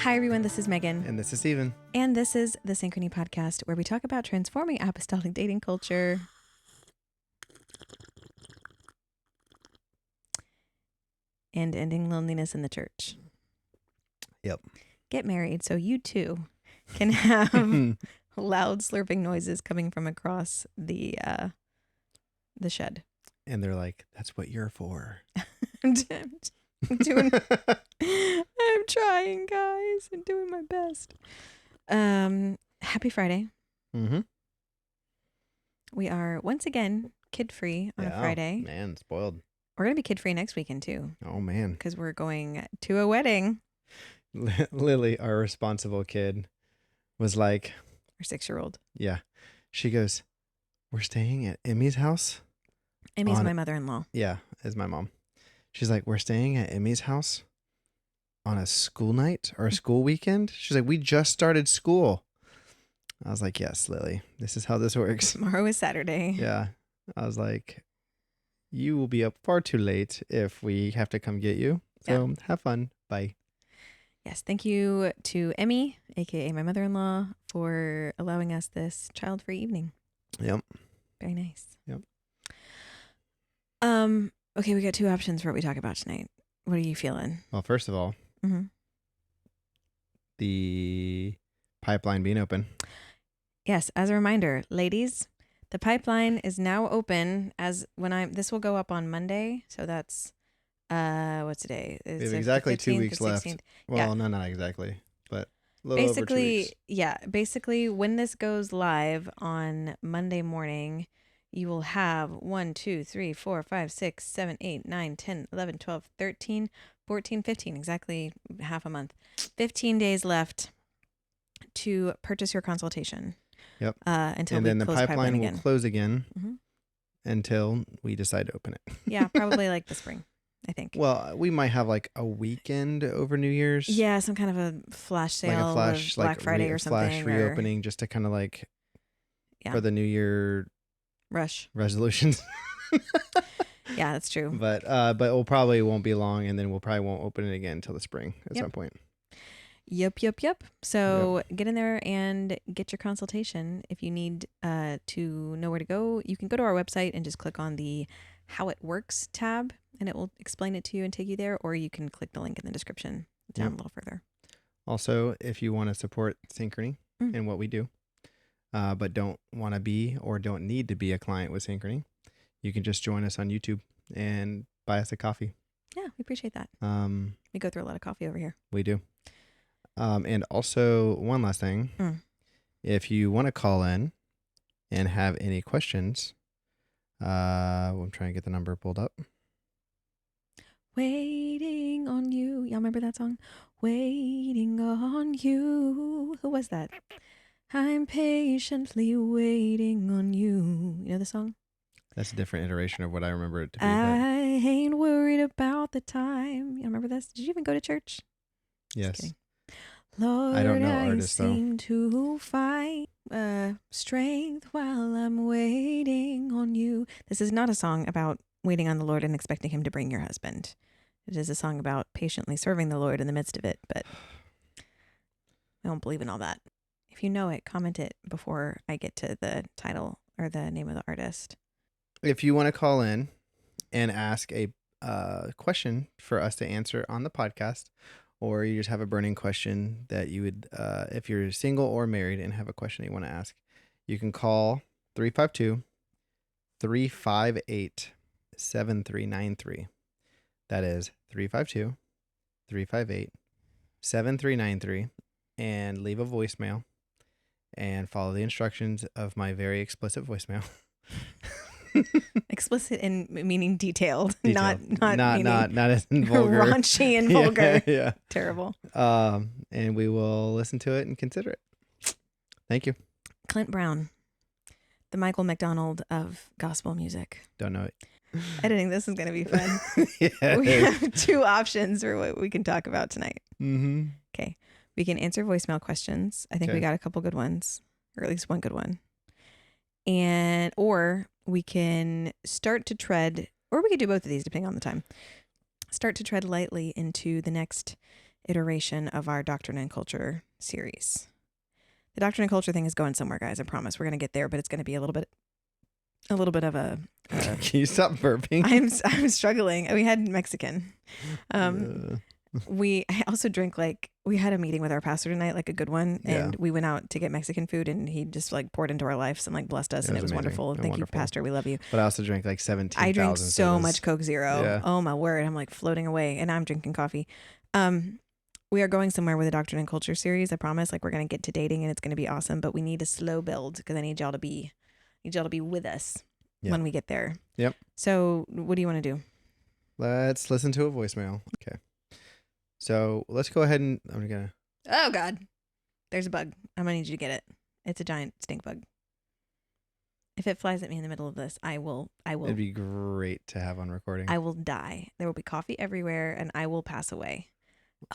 Hi, everyone. This is Megan. And this is Steven. And this is the Synchrony Podcast, where we talk about transforming apostolic dating culture. And ending loneliness in the church. Yep. Get married so you too can have loud slurping noises coming from across the shed. And they're like, that's what you're for. I'm trying, guys. I'm doing my best. Happy Friday. Mm-hmm. We are once again kid-free on a Friday. Man, spoiled. We're going to be kid-free next weekend too. Oh, man. Because we're going to a wedding. Lily, our responsible kid, was like... Our 6-year-old. Yeah. She goes, we're staying at Emmy's house. Emmy's my mother-in-law. Yeah, is my mom. She's like, we're staying at Emmy's house on a school night or a school weekend. She's like, we just started school. I was like, yes, Lily, this is how this works. Tomorrow is Saturday. Yeah. I was like, you will be up far too late if we have to come get you. So Have fun. Bye. Yes. Thank you to Emmy, aka my mother-in-law, for allowing us this child-free evening. Yep. Very nice. Yep. Okay, we got 2 options for what we talk about tonight. What are you feeling? Well, first of all, the pipeline being open. Yes, as a reminder, ladies, the pipeline is now open this will go up on Monday. So that's, what's today? We have exactly 2 weeks left. Well, no, not exactly, but a little over 2 weeks. Yeah. Basically, when this goes live on Monday morning, you will have 1, 2, 3, 4, 5, 6, 7, 8, 9, 10, 11, 12, 13, 14, 15, exactly half a month. 15 days left to purchase your consultation. Yep. Until and we then the close pipeline will again. close again until we decide to open it. Yeah, probably like the spring, I think. Well, we might have like a weekend over New Year's. Yeah, some kind of a flash sale, like a Black Friday or something. Flash reopening, just to kind of like for the New Year rush resolutions. Yeah, that's true. But it probably won't be long, and then we'll probably won't open it again until the spring at some point. Yep. So get in there and get your consultation. If you need to know where to go, you can go to our website and just click on the How It Works tab, and it will explain it to you and take you there, or you can click the link in the description down a little further. Also, if you want to support Synchrony and what we do, but don't want to be or don't need to be a client with Synchrony, you can just join us on YouTube and buy us a coffee. Yeah, we appreciate that. We go through a lot of coffee over here. We do. And also, one last thing. If you want to call in and have any questions, I'm trying to get the number pulled up. Waiting on you. Y'all remember that song? Waiting on you. Who was that? I'm patiently waiting on you. You know the song? That's a different iteration of what I remember it to be. I ain't worried about the time. You remember this? Did you even go to church? Yes. Lord, I don't know artists, seem to find strength while I'm waiting on you. This is not a song about waiting on the Lord and expecting him to bring your husband. It is a song about patiently serving the Lord in the midst of it, but I don't believe in all that. If you know it, comment it before I get to the title or the name of the artist. If you want to call in and ask a question for us to answer on the podcast, or you just have a burning question that you would, if you're single or married and have a question you want to ask, you can call 352-358-7393. That is 352-358-7393, and leave a voicemail and follow the instructions of my very explicit voicemail. Explicit in meaning detailed. Not as in vulgar. Raunchy and vulgar. Yeah. Terrible. And we will listen to it and consider it. Thank you. Clint Brown, the Michael McDonald of gospel music. Don't know it. Editing this is going to be fun. Yeah. We have 2 options for what we can talk about tonight. Mm-hmm. Okay. We can answer voicemail questions. I think we got a couple good ones, or at least one good one. Or we can start to tread, or we could do both of these depending on the time. Start to tread lightly into the next iteration of our Doctrine and Culture series. The Doctrine and Culture thing is going somewhere, guys. I promise. We're going to get there, but it's going to be a little bit of a. Can you stop burping? I'm struggling. We had Mexican. I also drink, like, we had a meeting with our pastor tonight, like a good one, and we went out to get Mexican food, and he just like poured into our lives and like blessed us, and it was wonderful. Thank you, Pastor. We love you. But I also drank like 17,000. I drink so much Coke Zero. Yeah. Oh my word, I'm like floating away, and I'm drinking coffee. We are going somewhere with the Doctrine and Culture series. I promise. Like, we're gonna get to dating, and it's gonna be awesome. But we need a slow build because I need y'all to be with us when we get there. Yep. So, what do you want to do? Let's listen to a voicemail. Okay. So let's go ahead and I'm gonna. Oh God, there's a bug. I'm gonna need you to get it. It's a giant stink bug. If it flies at me in the middle of this, I will. It'd be great to have on recording. I will die. There will be coffee everywhere, and I will pass away.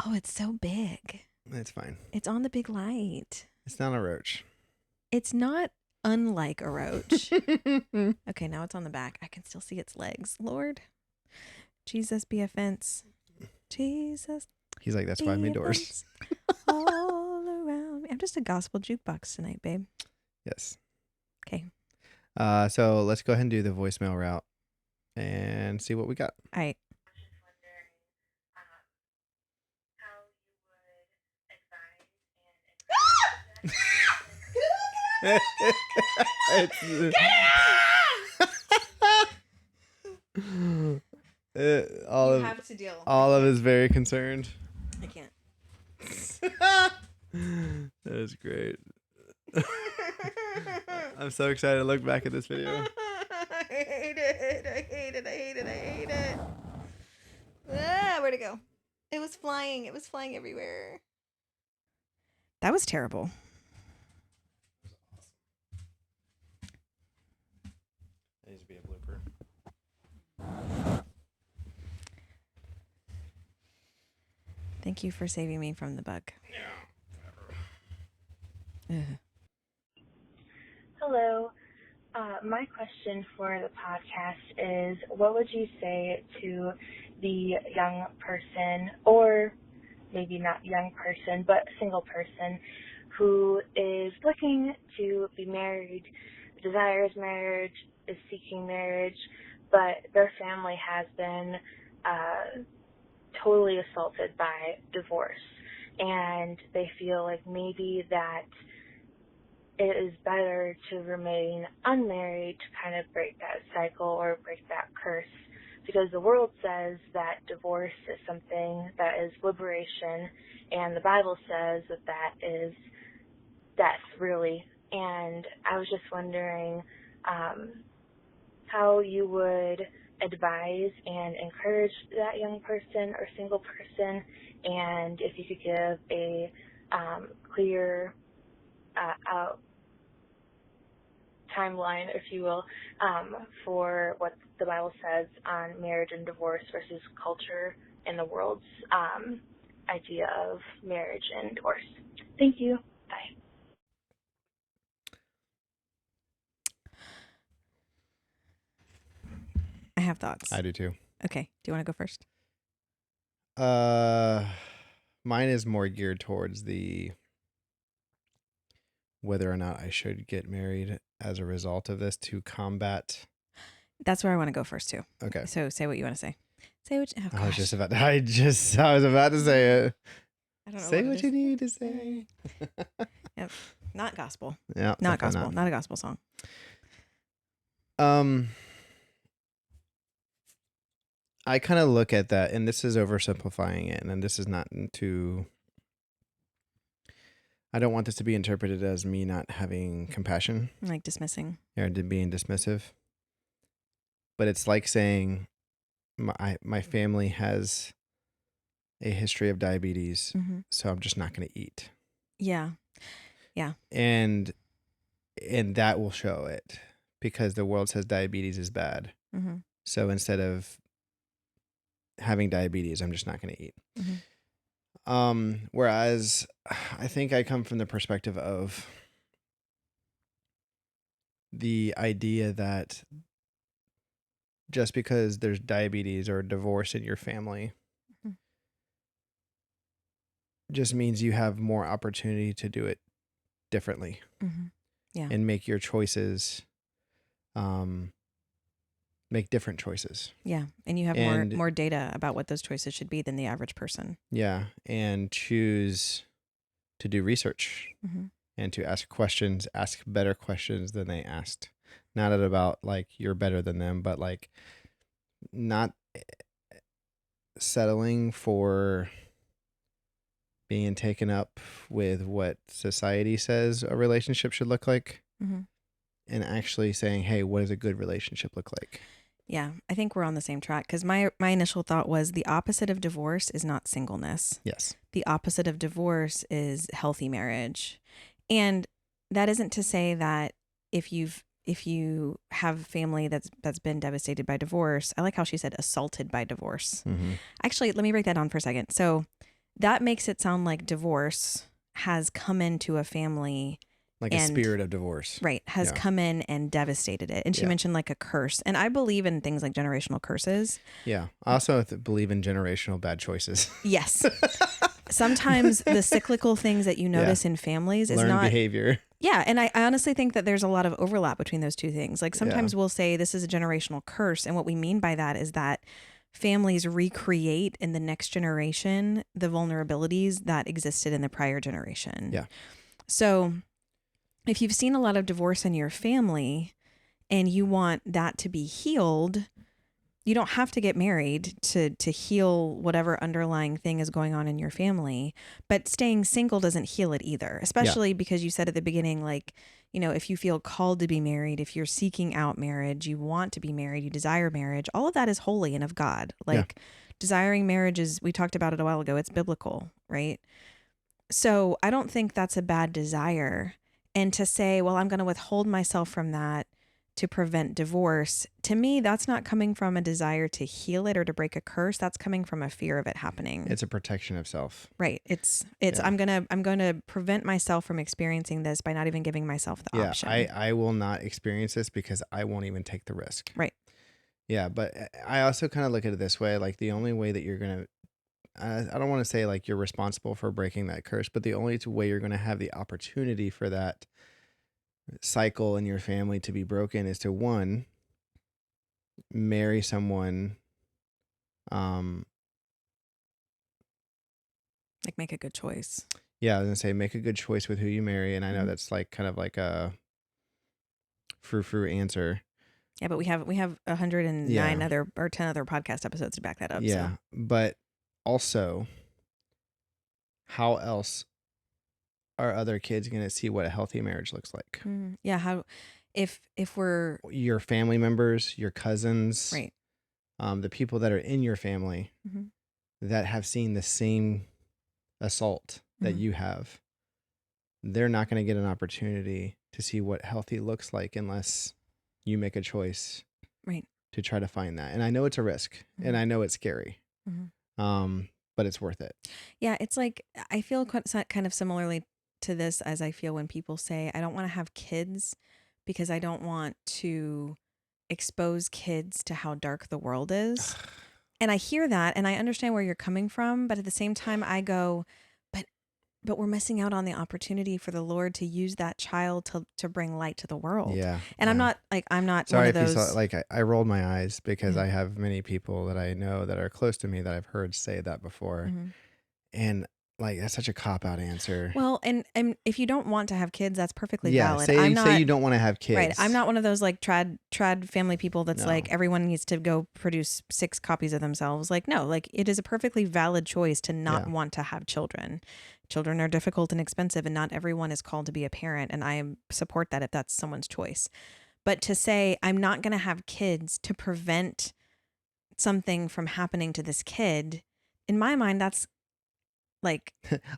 Oh, it's so big. It's fine. It's on the big light. It's not a roach. It's not unlike a roach. Okay, now it's on the back. I can still see its legs. Lord, Jesus be a fence. Jesus. He's like, that's why I made doors. All around me. I'm just a gospel jukebox tonight, babe. Yes. Okay. So let's go ahead and do the voicemail route and see what we got. All right. Have to deal. Olive is very concerned. I can't. That is great. I'm so excited to look back at this video. I hate it. Where'd it go? It was flying everywhere. That was terrible. That needs to be a blooper. Thank you for saving me from the bug. Yeah. Hello. My question for the podcast is, what would you say to the young person, or maybe not young person, but single person, who is looking to be married, desires marriage, is seeking marriage, but their family has been totally assaulted by divorce, and they feel like maybe that it is better to remain unmarried to kind of break that cycle or break that curse, because the world says that divorce is something that is liberation, and the Bible says that that is death, really. And I was just wondering how you would advise and encourage that young person or single person, and if you could give a clear timeline, if you will, for what the Bible says on marriage and divorce versus culture and the world's idea of marriage and divorce. Thank you. Bye. I have thoughts. I do too. Okay. Do you want to go first? Mine is more geared towards the whether or not I should get married as a result of this to combat. That's where I want to go first too. Okay. So say what you want to say. Say what you, I was about to say it. I don't know say what you need to say. Yep. Not gospel. Yeah. Not gospel. Not a gospel song. I kind of look at that, and this is oversimplifying it, and this is not to. I don't want this to be interpreted as me not having compassion. Like dismissing. Or being dismissive. But it's like saying my family has a history of diabetes, so I'm just not going to eat. Yeah. Yeah. And that will show it, because the world says diabetes is bad. Mm-hmm. So instead of having diabetes, I'm just not going to eat. Mm-hmm. Whereas I think I come from the perspective of the idea that just because there's diabetes or divorce in your family just means you have more opportunity to do it differently Yeah. and make your choices, make different choices. Yeah. And you have And more data about what those choices should be than the average person. yeah, and choose to do research Mm-hmm. and to ask questions, ask better questions than they asked. Not about like you're better than them, but like not settling for being taken up with what society says a relationship should look like, Mm-hmm. and actually saying, hey, what does a good relationship look like? Yeah, I think we're on the same track because my initial thought was the opposite of divorce is not singleness. Yes. The opposite of divorce is healthy marriage. And that isn't to say that if you have family that's been devastated by divorce, I like how she said assaulted by divorce. Mm-hmm. Actually, let me break that down for a second. So that makes it sound like divorce has come into a family Like a spirit of divorce. Right, has Yeah. come in and devastated it. And she Yeah. mentioned like a curse. And I believe in things like generational curses. Yeah. I also believe in generational bad choices. Yes. Sometimes the cyclical things that you notice in families is Learned not behavior. Yeah, and I honestly think that there's a lot of overlap between those two things. Like sometimes we'll say this is a generational curse, and what we mean by that is that families recreate in the next generation the vulnerabilities that existed in the prior generation. Yeah. So if you've seen a lot of divorce in your family and you want that to be healed, you don't have to get married to heal whatever underlying thing is going on in your family, but staying single doesn't heal it either, especially because you said at the beginning, like, you know, if you feel called to be married, if you're seeking out marriage, you want to be married, you desire marriage, all of that is holy and of God. Like desiring marriage is, we talked about it a while ago, it's biblical, right? So I don't think that's a bad desire. And to say, well, I'm going to withhold myself from that to prevent divorce, to me, that's not coming from a desire to heal it or to break a curse. That's coming from a fear of it happening. It's a protection of self. Right. It's I'm going to prevent myself from experiencing this by not even giving myself the option. I will not experience this because I won't even take the risk. Right. Yeah. But I also kind of look at it this way. Like the only way that you're going to, I don't want to say like you're responsible for breaking that curse, but the only way you're going to have the opportunity for that cycle in your family to be broken is to, one, marry someone, like make a good choice. yeah, I was gonna say make a good choice with who you marry, and I know that's like kind of like a frou-frou answer. Yeah, but we have 109 other or 10 other podcast episodes to back that up. Yeah, so. But also, how else are other kids going to see what a healthy marriage looks like? Yeah, how if we're your family members, your cousins, right, the people that are in your family that have seen the same assault that you have, they're not going to get an opportunity to see what healthy looks like unless you make a choice to try to find that. And I know it's a risk and I know it's scary, but it's worth it. Yeah, it's like I feel kind of similarly to this as I feel when people say, I don't want to have kids because I don't want to expose kids to how dark the world is. And I hear that and I understand where you're coming from. But at the same time, I go, but we're missing out on the opportunity for the Lord to use that child to bring light to the world. Yeah. And I'm not sorry one of those. If you saw, like I rolled my eyes because I have many people that I know that are close to me that I've heard say that before. And like, that's such a cop-out answer. Well, and if you don't want to have kids, that's perfectly valid. Say you don't want to have kids. Right. I'm not one of those like trad family people that's like everyone needs to go produce 6 copies of themselves. Like, no, like it is a perfectly valid choice to not want to have children. Children are difficult and expensive and not everyone is called to be a parent. And I support that if that's someone's choice. But to say I'm not going to have kids to prevent something from happening to this kid, in my mind, that's like,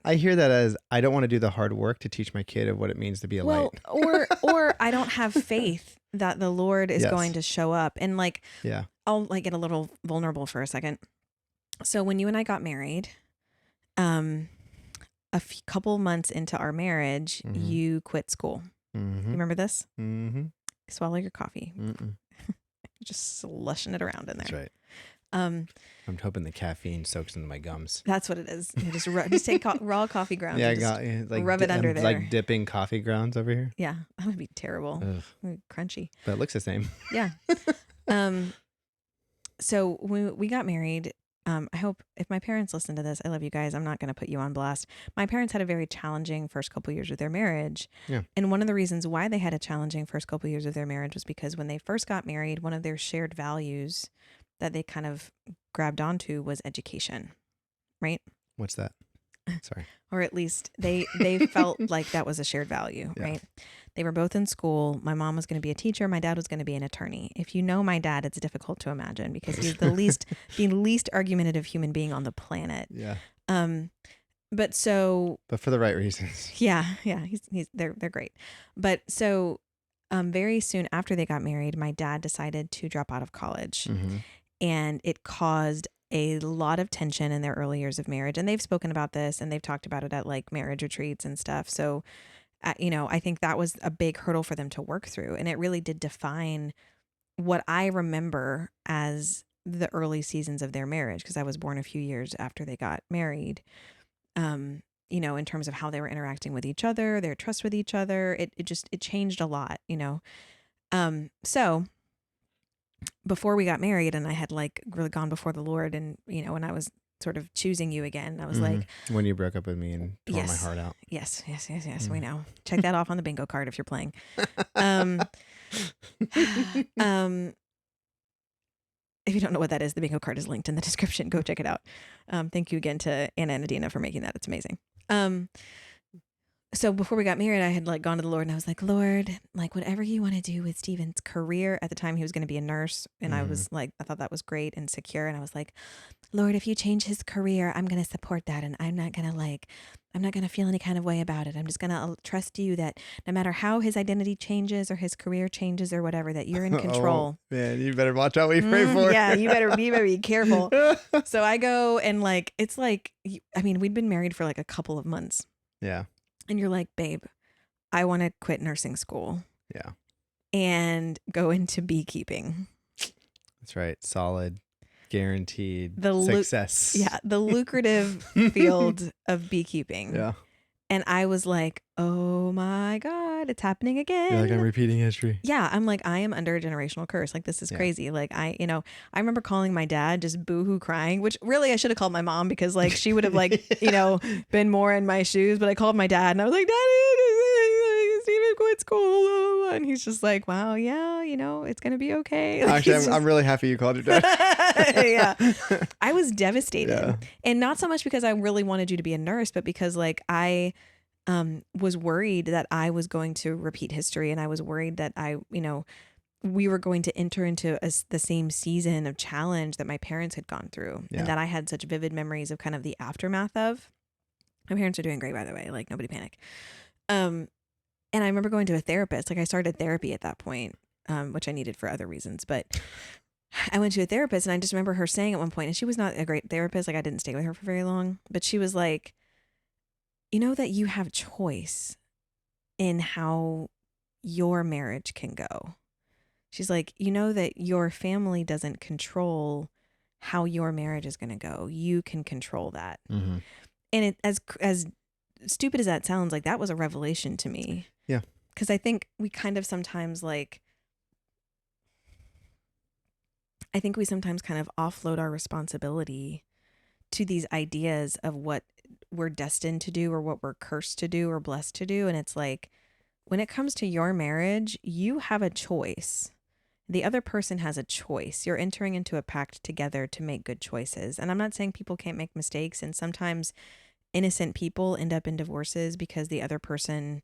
I hear that as I don't want to do the hard work to teach my kid of what it means to be a light. or I don't have faith that the Lord is going to show up. And like, I'll like get a little vulnerable for a second. So when you and I got married, a couple months into our marriage, you quit school. You remember this? Swallow your coffee. Just slushing it around in there. That's right. Um, I'm hoping the caffeine soaks into my gums. that's what it is. You just take raw coffee grounds. Yeah, I and just got like rub it under I'm there. like dipping coffee grounds over here. Yeah, that would be terrible. Ugh. Crunchy. But it looks the same. Yeah. So when we got married, I hope if my parents listen to this, I love you guys. I'm not going to put you on blast. My parents had a very challenging first couple years of their marriage. Yeah. And one of the reasons why they had a challenging first couple years of their marriage was because when they first got married, one of their shared values that they kind of grabbed onto was education, right? What's that? Sorry. Or at least they felt like that was a shared value, Yeah. right? They were both in school. My mom was going to be a teacher. My dad was going to be an attorney. If you know my dad, it's difficult to imagine because he's the least argumentative human being on the planet. Yeah. But for the right reasons. Yeah. They're great. But so, very soon after they got married, my dad decided to drop out of college, Mm-hmm. and it caused a lot of tension in their early years of marriage. And they've spoken about this and they've talked about it at like marriage retreats and stuff. So, I think that was a big hurdle for them to work through. And it really did define what I remember as the early seasons of their marriage, because I was born a few years after they got married. In terms of how they were interacting with each other, their trust with each other, it changed a lot, So before we got married and I had like really gone before the Lord and, when I was sort of choosing you again, I was like, when you broke up with me and tore my heart out. Yes. We know. Check that off on the bingo card if you're playing. If you don't know what that is, the bingo card is linked in the description. Go check it out. Thank you again to Anna and Adina for making that. It's amazing. So before we got married, I had like gone to the Lord and I was like, Lord, like whatever you want to do with Stephen's career. At the time he was going to be a nurse. And I was like, I thought that was great and secure. And I was like, Lord, if you change his career, I'm going to support that. And I'm not going to feel any kind of way about it. I'm just going to trust you that no matter how his identity changes or his career changes or whatever, that you're in control. Oh, man, you better watch out what you pray for. Yeah, you better be careful. So I go and like, it's like, we'd been married for like a couple of months. Yeah. And you're like, babe, I want to quit nursing school. Yeah. And go into beekeeping. That's right. Solid, guaranteed success. Yeah. The lucrative field of beekeeping. Yeah. And I was like, oh my God, it's happening again. You're like, I'm repeating history. Yeah. I'm like, I am under a generational curse. Like, this is crazy. Like, I remember calling my dad just boohoo crying, which really I should have called my mom because like she would have like, been more in my shoes. But I called my dad and I was like, Daddy, Stephen quit school. And he's just like, wow, yeah, it's going to be okay. Like, actually, I'm really happy you called your dad. Yeah. I was devastated. Yeah. And not so much because I really wanted you to be a nurse, but because like I was worried that I was going to repeat history. And I was worried that we were going to enter into the same season of challenge that my parents had gone through and that I had such vivid memories of kind of the aftermath of. My parents are doing great, by the way, like nobody panic. And I remember going to a therapist, like I started therapy at that point, which I needed for other reasons, but I went to a therapist and I just remember her saying at one point, and she was not a great therapist. Like I didn't stay with her for very long, but she was like, you know that you have choice in how your marriage can go. She's like, you know that your family doesn't control how your marriage is going to go. You can control that. Mm-hmm. And it, as stupid as that sounds, like that was a revelation to me. Yeah. Because I think we kind of sometimes kind of offload our responsibility to these ideas of what we're destined to do or what we're cursed to do or blessed to do. And it's like, when it comes to your marriage, you have a choice. The other person has a choice. You're entering into a pact together to make good choices. And I'm not saying people can't make mistakes. And sometimes innocent people end up in divorces because the other person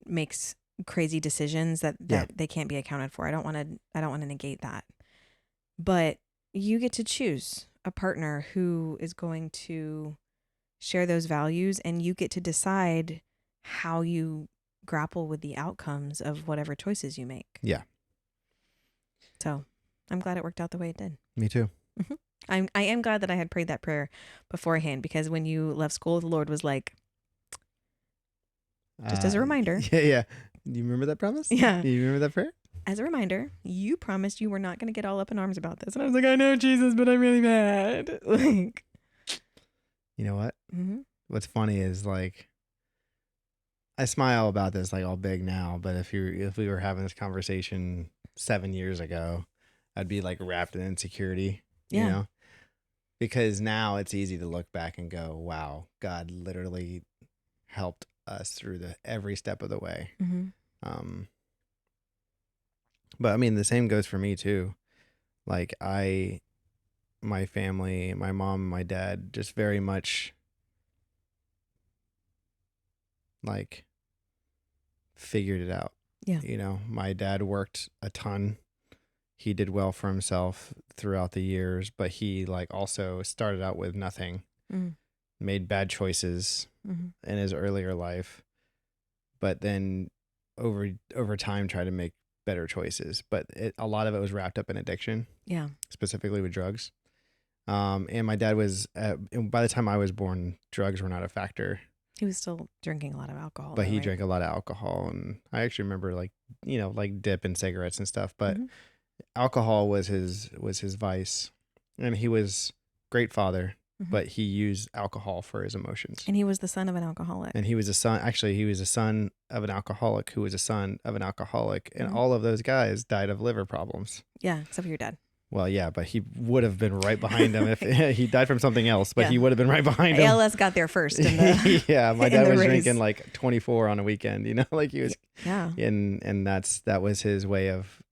makes crazy decisions that they can't be accounted for. I don't want to negate that. But you get to choose a partner who is going to share those values, and you get to decide how you grapple with the outcomes of whatever choices you make. Yeah. So I'm glad it worked out the way it did. Me too. Mm-hmm. I am glad that I had prayed that prayer beforehand, because when you left school, the Lord was like, just as a reminder. Yeah. Do you remember that promise? Yeah. Do you remember that prayer? as a reminder, you promised you were not going to get all up in arms about this. And I was like, I know, Jesus, but I'm really mad. Like, You know what? mm-hmm. What's funny is like, I smile about this like all big now, but if we were having this conversation 7 years ago, I'd be like wrapped in insecurity, you Yeah. know? Because now it's easy to look back and go, wow, God literally helped us through every step of the way. Mm-hmm. But I mean, the same goes for me too. Like my family, my mom, my dad, just very much like figured it out. Yeah. You know, my dad worked a ton. He did well for himself throughout the years, but he like also started out with nothing, made bad choices in his earlier life, but then over time tried to make better choices. But a lot of it was wrapped up in addiction. Yeah. Specifically with drugs. And my dad was, by the time I was born, drugs were not a factor. He was still drinking a lot of alcohol. But though, he right? drank a lot of alcohol. And I actually remember like, you know, like dip and cigarettes and stuff. But alcohol was his vice. And he was a great father, but he used alcohol for his emotions. And he was the son of an alcoholic. And he was a son of an alcoholic who was a son of an alcoholic. And all of those guys died of liver problems. Yeah, except for your dad. Well, yeah, but he would have been right behind him if he died from something else, but he would have been right behind him. ALS got there first. In the, yeah, my dad was drinking like 24 on a weekend, you know, like he was. Yeah. And that was his way of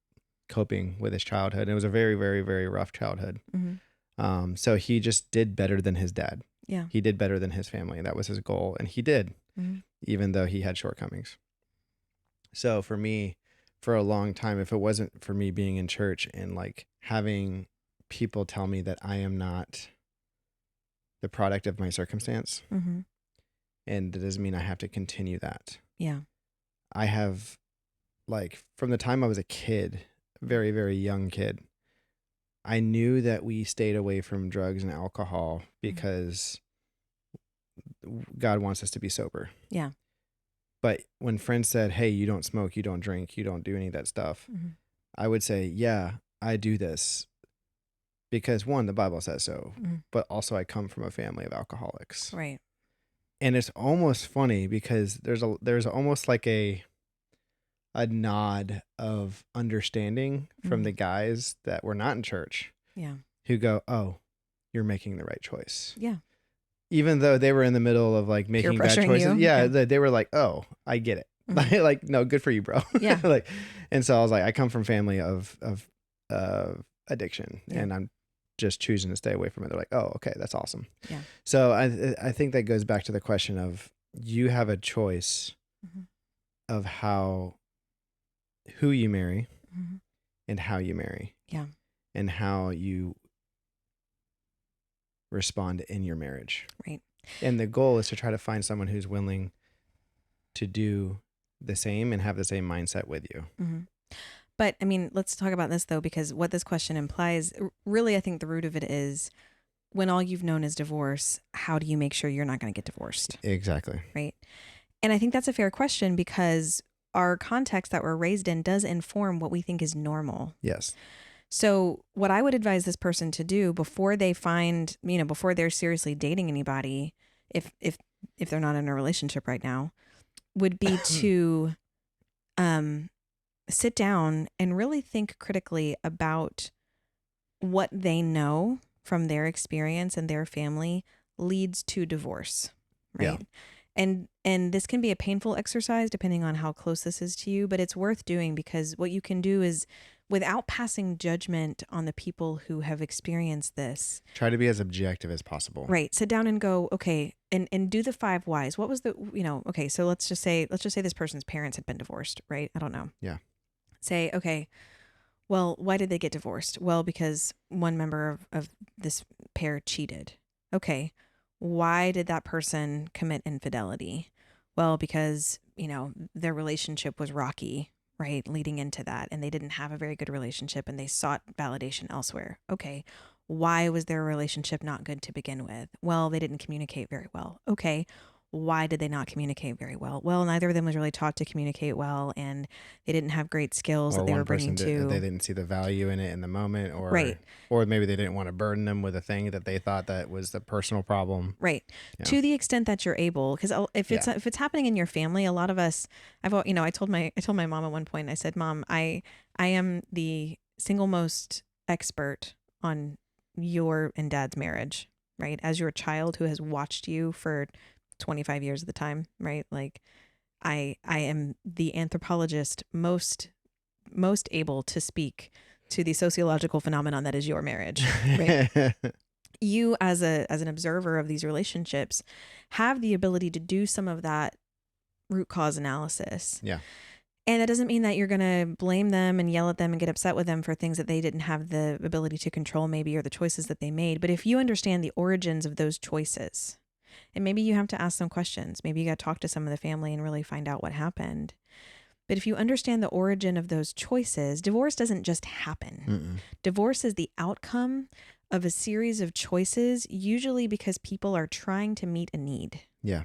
coping with his childhood. It was a very, very, very rough childhood. So he just did better than his dad. Yeah. He did better than his family. That was his goal. And he did, even though he had shortcomings. So for me, for a long time, if it wasn't for me being in church and like having people tell me that I am not the product of my circumstance, and that doesn't mean I have to continue that. Yeah. I have, like, from the time I was a kid, very, very young kid, I knew that we stayed away from drugs and alcohol because God wants us to be sober. Yeah. But when friends said, hey, you don't smoke, you don't drink, you don't do any of that stuff, I would say, yeah, I do this because one, the Bible says so, but also I come from a family of alcoholics. Right. And it's almost funny because there's almost like a nod of understanding from the guys that were not in church. Yeah. Who go, oh, you're making the right choice. Yeah. Even though they were in the middle of like making bad choices. You. Yeah. They were like, oh, I get it. Like, no, good for you, bro. Yeah. Like, and so I was like, I come from family of addiction and I'm just choosing to stay away from it. They're like, oh, okay, that's awesome. Yeah. So I think that goes back to the question of you have a choice of who you marry and how you marry. Yeah. And how you respond in your marriage. Right. And the goal is to try to find someone who's willing to do the same and have the same mindset with you. But I mean, let's talk about this though, because what this question implies, really, I think the root of it is when all you've known is divorce, how do you make sure you're not going to get divorced? Exactly. Right. And I think that's a fair question because our context that we're raised in does inform what we think is normal. Yes. So what I would advise this person to do before they find, before they're seriously dating anybody, if they're not in a relationship right now, would be to sit down and really think critically about what they know from their experience and their family leads to divorce, right? Yeah. And this can be a painful exercise depending on how close this is to you, but it's worth doing because what you can do is, without passing judgment on the people who have experienced this, try to be as objective as possible. Right. Sit down and go, okay, and do the 5 whys. What was okay, so let's just say this person's parents had been divorced, right? I don't know. Yeah. Say, okay, well, why did they get divorced? Well, because one member of this pair cheated. Okay. Why did that person commit infidelity? Well, because, their relationship was rocky, right, leading into that, and they didn't have a very good relationship and they sought validation elsewhere. Okay. Why was their relationship not good to begin with? Well, they didn't communicate very well. Okay. why did they not communicate very well? Well, neither of them was really taught to communicate well, and they didn't have great skills Or that they were one bringing person they to. didn't see the value in it in the moment, Right. or maybe they didn't want to burden them with a thing that they thought that was the personal problem. Right. Yeah. To the extent that you're able, because if it's happening in your family, a lot of us, I told my mom at one point, I said, Mom, I am the single most expert on your and Dad's marriage, right? As your child who has watched you for 25 years of the time, right? Like I am the anthropologist most able to speak to the sociological phenomenon that is your marriage, right? You as an observer of these relationships have the ability to do some of that root cause analysis. Yeah. And that doesn't mean that you're going to blame them and yell at them and get upset with them for things that they didn't have the ability to control, maybe, or the choices that they made. But if you understand the origins of those choices, and maybe you have to ask some questions, maybe you got to talk to some of the family and really find out what happened. But if you understand the origin of those choices, divorce doesn't just happen. Mm-mm. Divorce is the outcome of a series of choices, usually because people are trying to meet a need. Yeah.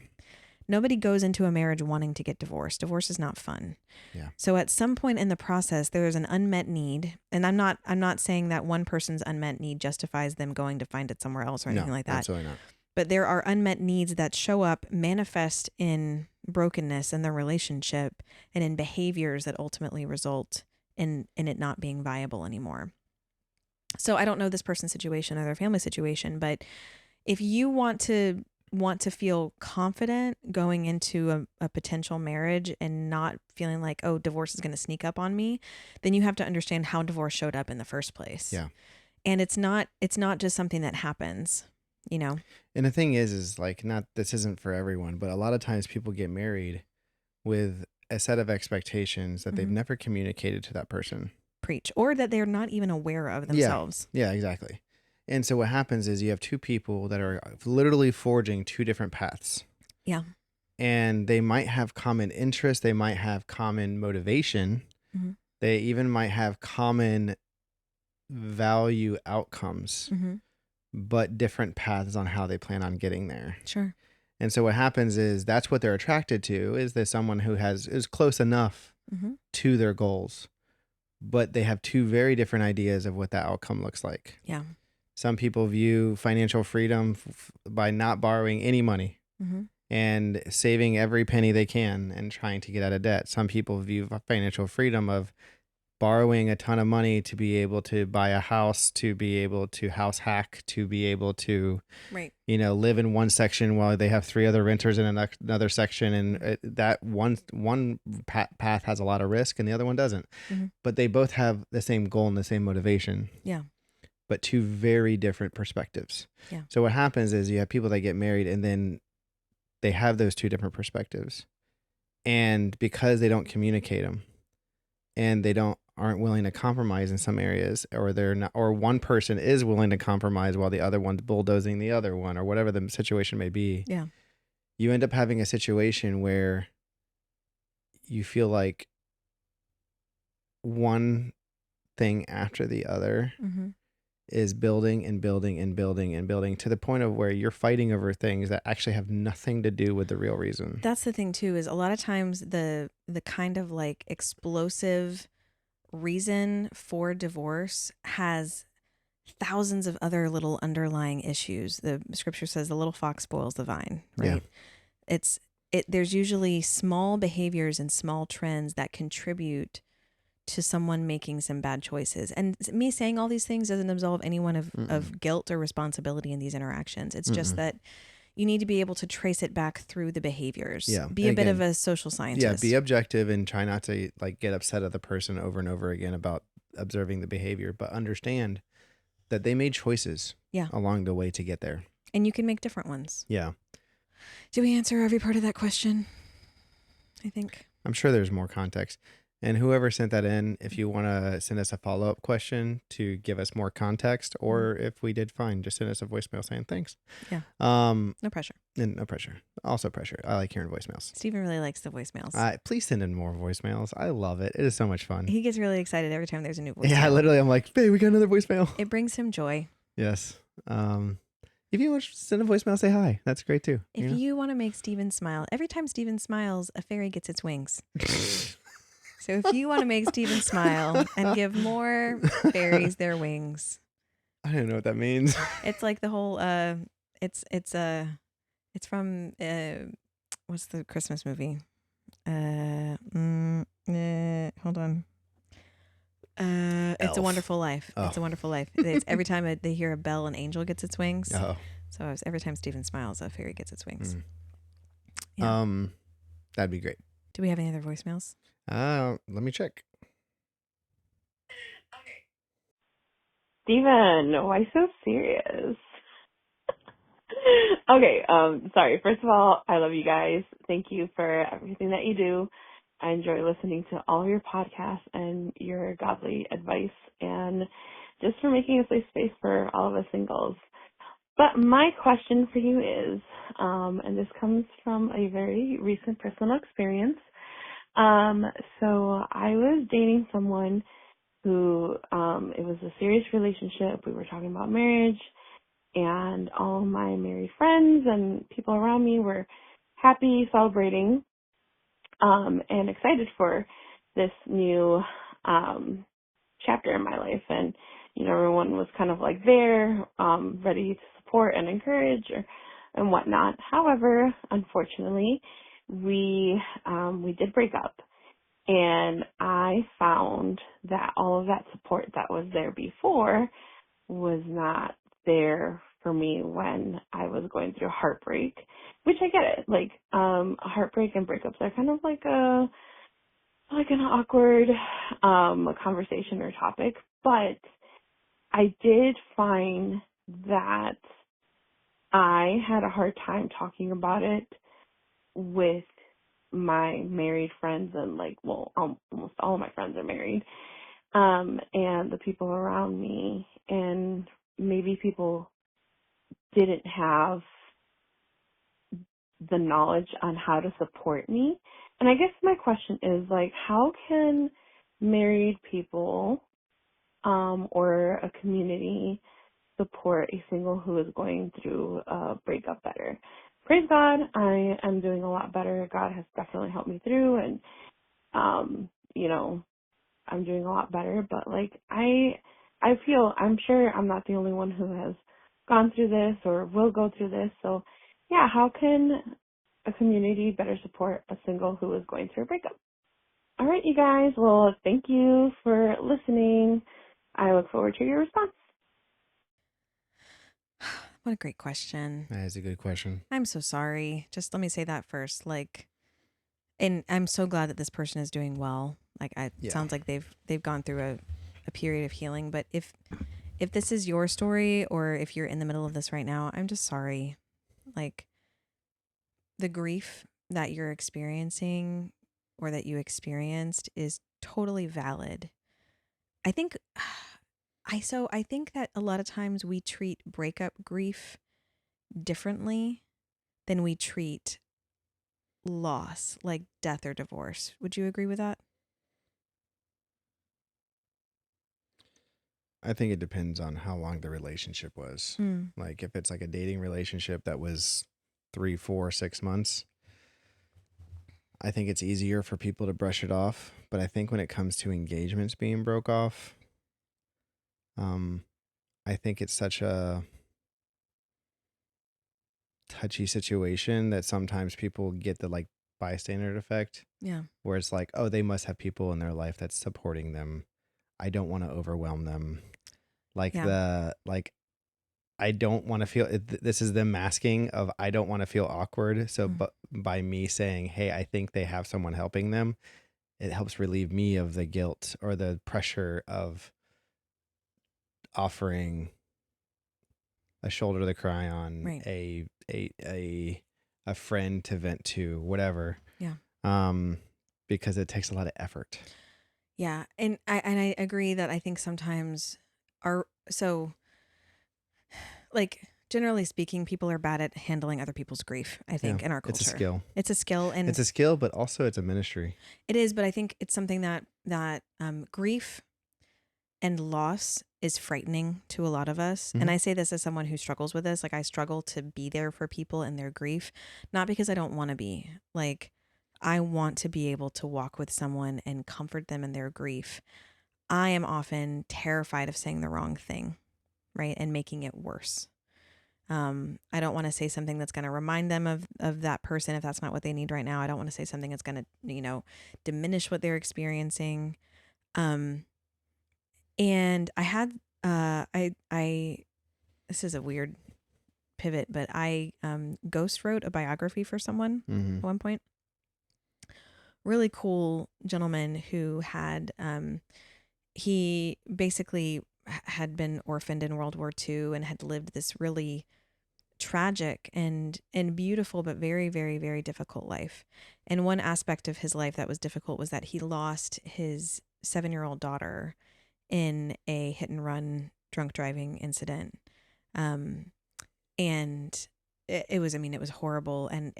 Nobody goes into a marriage wanting to get divorced. Divorce is not fun. Yeah. So at some point in the process, there is an unmet need. And I'm not saying that one person's unmet need justifies them going to find it somewhere else or anything like that. Absolutely not. But there are unmet needs that show up, manifest in brokenness in the relationship and in behaviors that ultimately result in it not being viable anymore. So I don't know this person's situation or their family situation, but if you want to feel confident going into a potential marriage and not feeling like, oh, divorce is going to sneak up on me, then you have to understand how divorce showed up in the first place. Yeah. And it's not just something that happens, you know? And the thing is like, this isn't for everyone, but a lot of times people get married with a set of expectations that they've never communicated to that person. Preach. Or that they're not even aware of themselves. Yeah, exactly. And so what happens is you have two people that are literally forging two different paths. Yeah. And they might have common interests. They might have common motivation. Mm-hmm. They even might have common value outcomes, but different paths on how they plan on getting there. Sure. And so what happens is that's what they're attracted to, is that someone who is close enough to their goals, but they have two very different ideas of what that outcome looks like. Yeah. Some people view financial freedom by not borrowing any money and saving every penny they can and trying to get out of debt. Some people view financial freedom of borrowing a ton of money to be able to buy a house, to be able to house hack, to be able to, live in one section while they have three other renters in another section. And that one path has a lot of risk and the other one doesn't. But they both have the same goal and the same motivation. Yeah. But two very different perspectives. Yeah. So what happens is you have people that get married and then they have those two different perspectives. And because they don't communicate them and they aren't willing to compromise in some areas, or they're not, or one person is willing to compromise while the other one's bulldozing the other one, or whatever the situation may be. Yeah. You end up having a situation where you feel like one thing after the other is building and building and building and building to the point of where you're fighting over things that actually have nothing to do with the real reason. That's the thing too, is a lot of times the kind of like explosive reason for divorce has thousands of other little underlying issues. The scripture says the little fox spoils the vine, right? Yeah. There's usually small behaviors and small trends that contribute to someone making some bad choices. And me saying all these things doesn't absolve anyone of guilt or responsibility in these interactions. It's just that you need to be able to trace it back through the behaviors. Yeah. Be a bit of a social scientist. Yeah, be objective and try not to like get upset at the person over and over again about observing the behavior, but understand that they made choices along the way to get there. And you can make different ones. Yeah. Did we answer every part of that question? I think. I'm sure there's more context. And whoever sent that in, if you want to send us a follow-up question to give us more context, or if we did fine, just send us a voicemail saying thanks. Yeah. No pressure. And no pressure. Also pressure. I like hearing voicemails. Stephen really likes the voicemails. Please send in more voicemails. I love it. It is so much fun. He gets really excited every time there's a new voicemail. Yeah, literally, I'm like, hey, we got another voicemail. It brings him joy. Yes. If you want to send a voicemail, say hi. That's great too. If you want to make Steven smile, every time Steven smiles, a fairy gets its wings. So if you want to make Steven smile and give more fairies their wings, I don't know what that means. it's like the whole. It's from what's the Christmas movie? Hold on. It's Elf. a Wonderful Life. Oh. It's a Wonderful Life. It's every time they hear a bell, an angel gets its wings. Oh. So every time Steven smiles, a fairy gets its wings. Yeah. That'd be great. Do we have any other voicemails? Let me check. Steven, why so serious? Okay, sorry. First of all, I love you guys. Thank you for everything that you do. I enjoy listening to all of your podcasts and your godly advice and just for making a safe space for all of us singles. But my question for you is, and this comes from a very recent personal experience. So I was dating someone who, it was a serious relationship. We were talking about marriage, and all my married friends and people around me were happy, celebrating, and excited for this new, chapter in my life. And, everyone was kind of like there, ready to support and encourage and whatnot. However, unfortunately, we did break up. And I found that all of that support that was there before was not there for me when I was going through heartbreak, which I get it. Like, heartbreak and breakups are kind of like an awkward, conversation or topic, but I did find that I had a hard time talking about it with my married friends and almost all of my friends are married, and the people around me, and maybe people didn't have the knowledge on how to support me. And I guess my question is how can married people, or a community support a single who is going through a breakup better? Praise God, I am doing a lot better. God has definitely helped me through, and, I'm doing a lot better. But I'm sure I'm not the only one who has gone through this or will go through this. So yeah, how can a community better support a single who is going through a breakup? All right, you guys. Well, thank you for listening. I look forward to your response. What a great question. That is a good question. I'm so sorry. Just let me say that first. And I'm so glad that this person is doing well. It sounds like they've gone through a period of healing. But if this is your story, or if you're in the middle of this right now, I'm just sorry. The grief that you're experiencing or that you experienced is totally valid. I think that a lot of times we treat breakup grief differently than we treat loss, like death or divorce. Would you agree with that? I think it depends on how long the relationship was. Like if it's like a dating relationship that was 3, 4, 6 months, I think it's easier for people to brush it off. But I think when it comes to engagements being broke off, I think it's such a touchy situation that sometimes people get the bystander effect. Yeah. Where it's like, oh, they must have people in their life that's supporting them. I don't want to overwhelm them. I don't want to feel this is them masking of I don't want to feel awkward. So but by me saying, hey, I think they have someone helping them, it helps relieve me of the guilt or the pressure of offering a shoulder to cry on, right. a friend to vent to, whatever. Yeah. Because it takes a lot of effort. Yeah. And I agree that I think sometimes generally speaking, people are bad at handling other people's grief, I think, in our culture. It's a skill. It's a skill. And it's a skill, but also it's a ministry. It is, but I think it's something that grief, And loss is frightening to a lot of us. And I say this as someone who struggles with this. Like, I struggle to be there for people in their grief, not because I don't want to be. Like, I want to be able to walk with someone and comfort them in their grief. I am often terrified of saying the wrong thing, right? And making it worse. I don't want to say something that's going to remind them of that person if that's not what they need right now. I don't want to say something that's going to, diminish what they're experiencing. And I had, this is a weird pivot, but I ghost wrote a biography for someone at one point. Really cool gentleman who had, he basically had been orphaned in World War II and had lived this really tragic and beautiful, but very, very, very difficult life. And one aspect of his life that was difficult was that he lost his 7-year-old daughter in a hit and run drunk driving incident. And it was horrible. And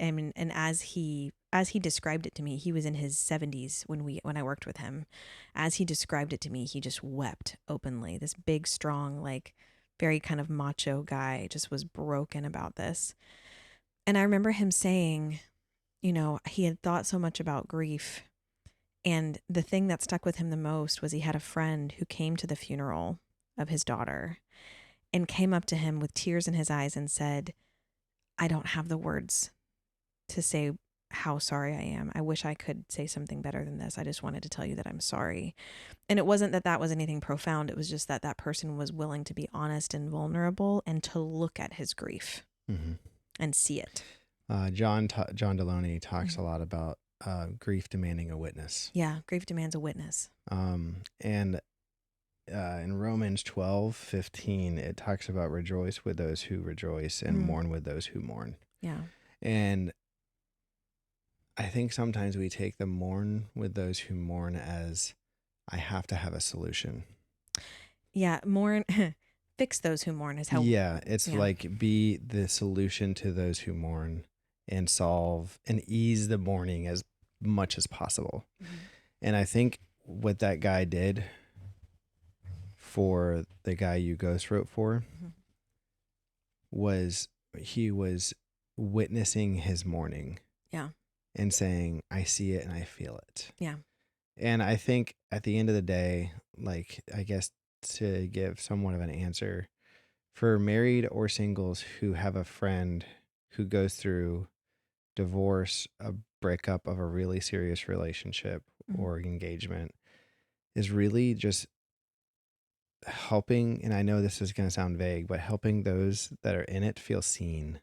as he described it to me, he was in his 70s when I worked with him. As he described it to me, he just wept openly. This big, strong, like very kind of macho guy just was broken about this. And I remember him saying, he had thought so much about grief. And the thing that stuck with him the most was he had a friend who came to the funeral of his daughter and came up to him with tears in his eyes and said, I don't have the words to say how sorry I am. I wish I could say something better than this. I just wanted to tell you that I'm sorry. And it wasn't that was anything profound. It was just that person was willing to be honest and vulnerable and to look at his grief and see it. John Deloney talks a lot about grief demanding a witness. Yeah, grief demands a witness. And in Romans 12:15, it talks about rejoice with those who rejoice and mourn with those who mourn. Yeah. And I think sometimes we take the mourn with those who mourn as I have to have a solution. Yeah, mourn, fix those who mourn is how. Yeah, it's like be the solution to those who mourn and solve and ease the mourning as much as possible. And I think what that guy did for the guy you ghost wrote for was he was witnessing his mourning. Yeah. And saying, I see it and I feel it. Yeah. And I think at the end of the day, like, I guess to give somewhat of an answer for married or singles who have a friend who goes through divorce, a breakup of a really serious relationship or engagement, is really just helping. And I know this is going to sound vague, but helping those that are in it feel seen.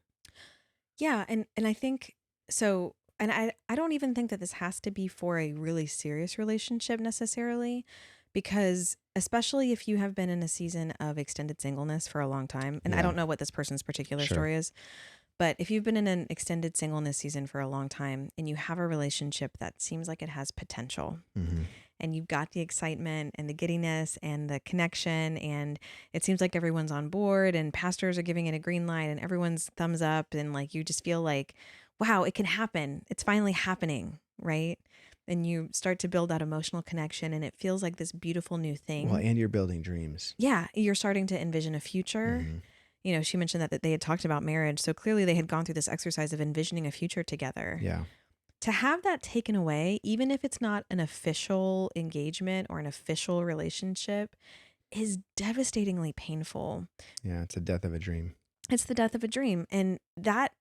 Yeah. And I think so. And I don't even think that this has to be for a really serious relationship necessarily, because especially if you have been in a season of extended singleness for a long time, and I don't know what this person's particular story is, but if you've been in an extended singleness season for a long time and you have a relationship that seems like it has potential and you've got the excitement and the giddiness and the connection and it seems like everyone's on board and pastors are giving it a green light and everyone's thumbs up and like you just feel like, wow, it can happen. It's finally happening, right? And you start to build that emotional connection and it feels like this beautiful new thing. Well, and you're building dreams. Yeah, you're starting to envision a future. She mentioned that they had talked about marriage. So clearly they had gone through this exercise of envisioning a future together. Yeah. To have that taken away, even if it's not an official engagement or an official relationship, is devastatingly painful. Yeah, it's the death of a dream. It's the death of a dream. And that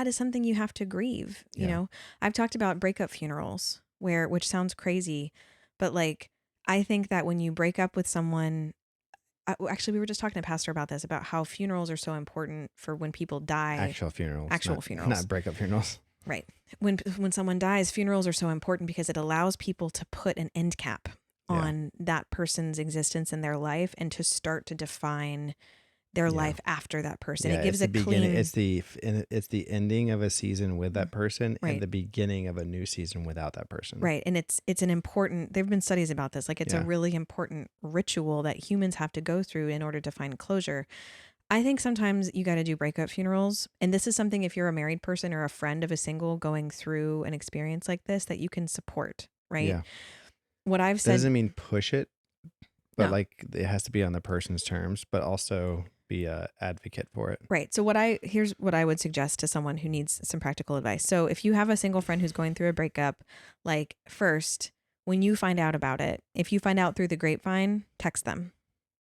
is something you have to grieve. You know, I've talked about breakup funerals which sounds crazy, but like, I think that when you break up with someone, actually, we were just talking to Pastor about this, about how funerals are so important for when people die. Actual funerals. Funerals. Not breakup funerals. Right. When someone dies, funerals are so important because it allows people to put an end cap on that person's existence in their life and to start to define their life after that person. It gives a clean. It's the ending of a season with that person and the beginning of a new season without that person. Right. And it's an important, there've been studies about this. Like it's a really important ritual that humans have to go through in order to find closure. I think sometimes you got to do breakup funerals. And this is something, if you're a married person or a friend of a single going through an experience like this, that you can support, right? Yeah. What I've said doesn't mean push it, but No. like it has to be on the person's terms, but also be a advocate for it. Right. So here's what I would suggest to someone who needs some practical advice. So if you have a single friend who's going through a breakup, like first, when you find out about it, if you find out through the grapevine, text them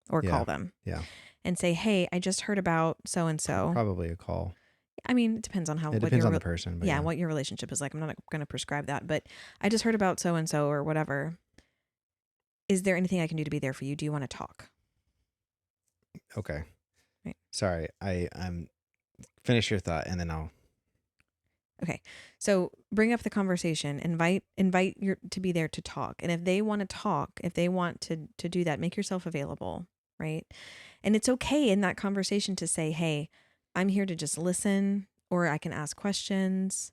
or Yeah. call them Yeah. and say, "Hey, I just heard about so and so." Probably a call. I mean, it depends on It depends on the person. But yeah, what your relationship is like. I'm not going to prescribe that, but I just heard about so and so or whatever. Is there anything I can do to be there for you? Do you want to talk? Okay. Right. Sorry. I'm finish your thought and then I'll. Okay. So bring up the conversation, invite your to be there to talk. And if they want to talk, if they want to do that, make yourself available, right? And it's okay in that conversation to say, "Hey, I'm here to just listen or I can ask questions."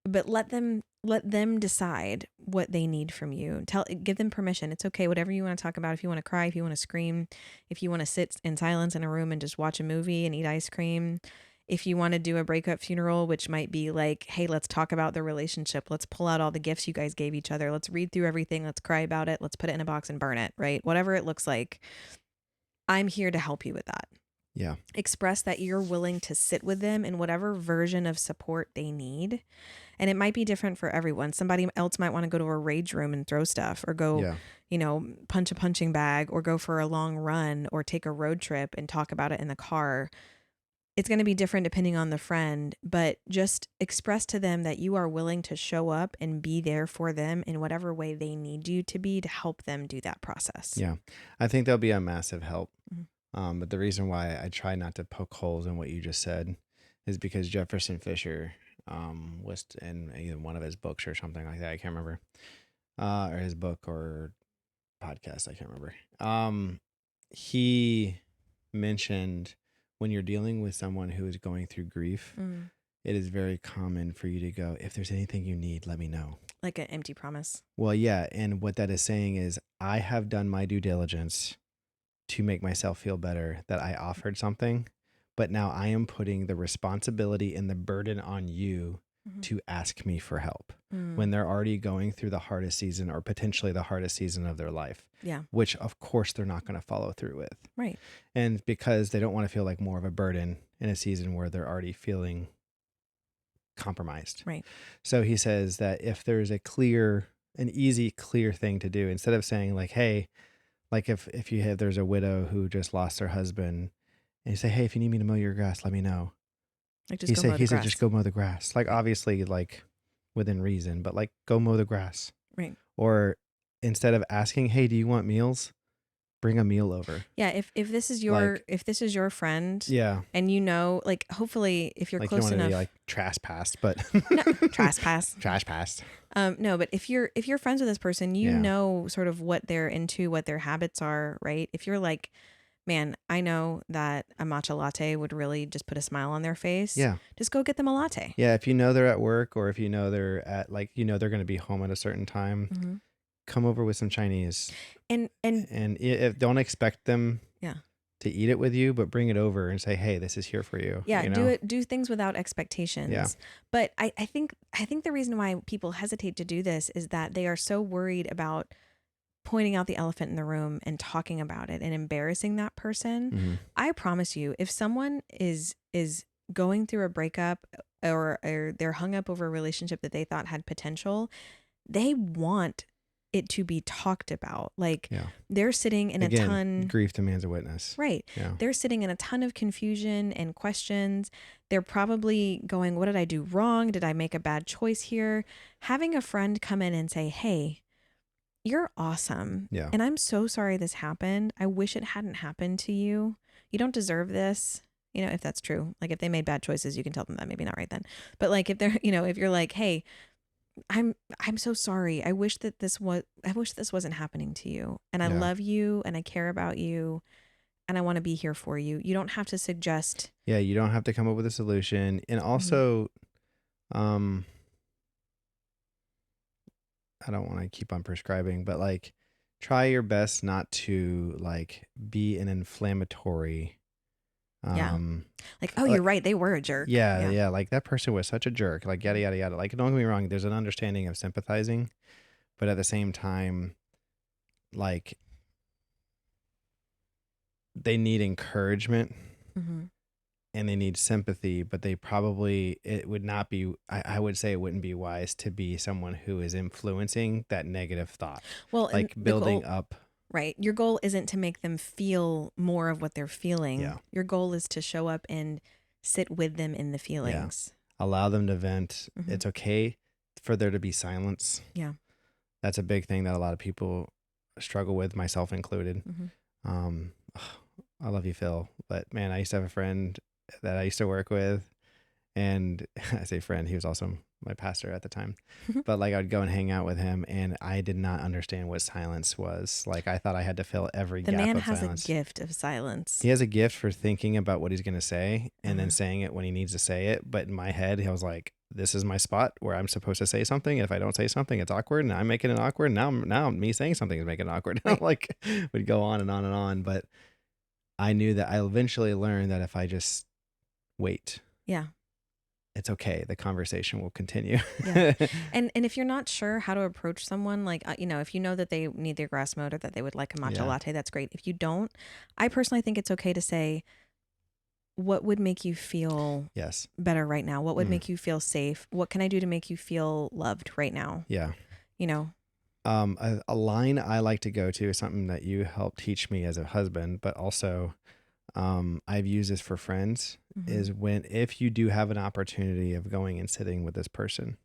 But let them decide what they need from you. Give them permission. It's okay whatever you want to talk about. If you want to cry, if you want to scream, if you want to sit in silence in a room and just watch a movie and eat ice cream, if you want to do a breakup funeral, which might be like, "Hey, let's talk about the relationship. Let's pull out all the gifts you guys gave each other. Let's read through everything. Let's cry about it. Let's put it in a box and burn it," right? Whatever it looks like. I'm here to help you with that. Yeah. Express that you're willing to sit with them in whatever version of support they need. And it might be different for everyone. Somebody else might want to go to a rage room and throw stuff or go, punch a punching bag or go for a long run or take a road trip and talk about it in the car. It's going to be different depending on the friend, but just express to them that you are willing to show up and be there for them in whatever way they need you to be to help them do that process. Yeah. I think that'll be a massive help. Mhm. But the reason why I try not to poke holes in what you just said is because Jefferson Fisher was in either one of his books or something like that. I can't remember. Or his book or podcast. I can't remember. He mentioned when you're dealing with someone who is going through grief, it is very common for you to go, "If there's anything you need, let me know." Like an empty promise. Well, yeah. And what that is saying is I have done my due diligence to make myself feel better that I offered something, but now I am putting the responsibility and the burden on you to ask me for help when they're already going through the hardest season or potentially the hardest season of their life. Yeah. Which of course they're not going to follow through with. Right. And because they don't want to feel like more of a burden in a season where they're already feeling compromised. Right. So he says that if there's an easy, clear thing to do, instead of saying like, "Hey," like if there's a widow who just lost her husband and you say, "Hey, if you need me to mow your grass, let me know." Like just go mow the He said, grass. "Just go mow the grass." Like obviously like within reason, but like go mow the grass. Right. Or instead of asking, "Hey, do you want meals?" Bring a meal over. Yeah. If this is your friend. Yeah. And like hopefully if you're like close you don't want enough. to be like trespassed, but No, trespass. Trash passed. No, but if you're friends with this person, you know sort of what they're into, what their habits are, right? If you're like, "Man, I know that a matcha latte would really just put a smile on their face." Yeah. Just go get them a latte. Yeah. If you know they're at work or if you know they're at they're going to be home at a certain time, come over with some Chinese. And if don't expect them to eat it with you, but bring it over and say, "Hey, this is here for you." Yeah, do things without expectations. Yeah. But I think the reason why people hesitate to do this is that they are so worried about pointing out the elephant in the room and talking about it and embarrassing that person. I promise you, if someone is going through a breakup or they're hung up over a relationship that they thought had potential, they want it to be talked about. Like they're sitting in a ton. Grief demands a witness. Right. Yeah. They're sitting in a ton of confusion and questions. They're probably going, "What did I do wrong? Did I make a bad choice here?" Having a friend come in and say, "Hey, you're awesome. Yeah. And I'm so sorry this happened. I wish it hadn't happened to you. You don't deserve this." If that's true. Like if they made bad choices, you can tell them that, maybe not right then. But like if they're, if you're like, "Hey, I'm so sorry. I wish this wasn't happening to you. And I love you and I care about you and I want to be here for you." You don't have to suggest. Yeah, you don't have to come up with a solution. And also, I don't want to keep on prescribing, but like try your best not to like be an inflammatory like, "Oh, you're right, they were a jerk." Yeah. Like that person was such a jerk, like yada, yada, yada. Like don't get me wrong. There's an understanding of sympathizing, but at the same time, like they need encouragement Mm-hmm. and they need sympathy, but it would not be, I would say it wouldn't be wise to be someone who is influencing that negative thought, Well, and like the building goal, up. right? Your goal isn't to make them feel more of what they're feeling. Yeah. Your goal is to show up and sit with them in the Yeah. feelings. Allow them to vent. Mhm. It's okay for there to be silence. Yeah. That's a big thing that a lot of people struggle with, myself included. Mm-hmm. I love you, Phil. But man, I used to have a friend that I used to work with, and I say friend, he was also my pastor at the time. But like I'd go and hang out with him, and I did not understand what silence was. Like I thought I had to fill every The gap man of has silence. a gift of silence. He has a gift for thinking about what he's going to say and then Uh-huh. saying it when he needs to say it. But in my head, he was like, this is my spot where I'm supposed to say something. If I don't say something, it's awkward, and I'm making it awkward. Now me saying something is making it awkward. Right. Like would go on and on and on. But I knew that I eventually learned that if I just wait, Yeah. it's okay. The conversation will continue. Yeah. And if you're not sure how to approach someone, like, if you know that they need their grass mowed or that they would like a matcha Yeah. latte, that's great. If you don't, I personally think it's okay to say, what would make you feel Yes. better right now? What would Mm. make you feel safe? What can I do to make you feel loved right now? Yeah. You know? A line I like to go to is something that you helped teach me as a husband, but also I've used this for friends, Mhm. is if you do have an opportunity of going and sitting with this person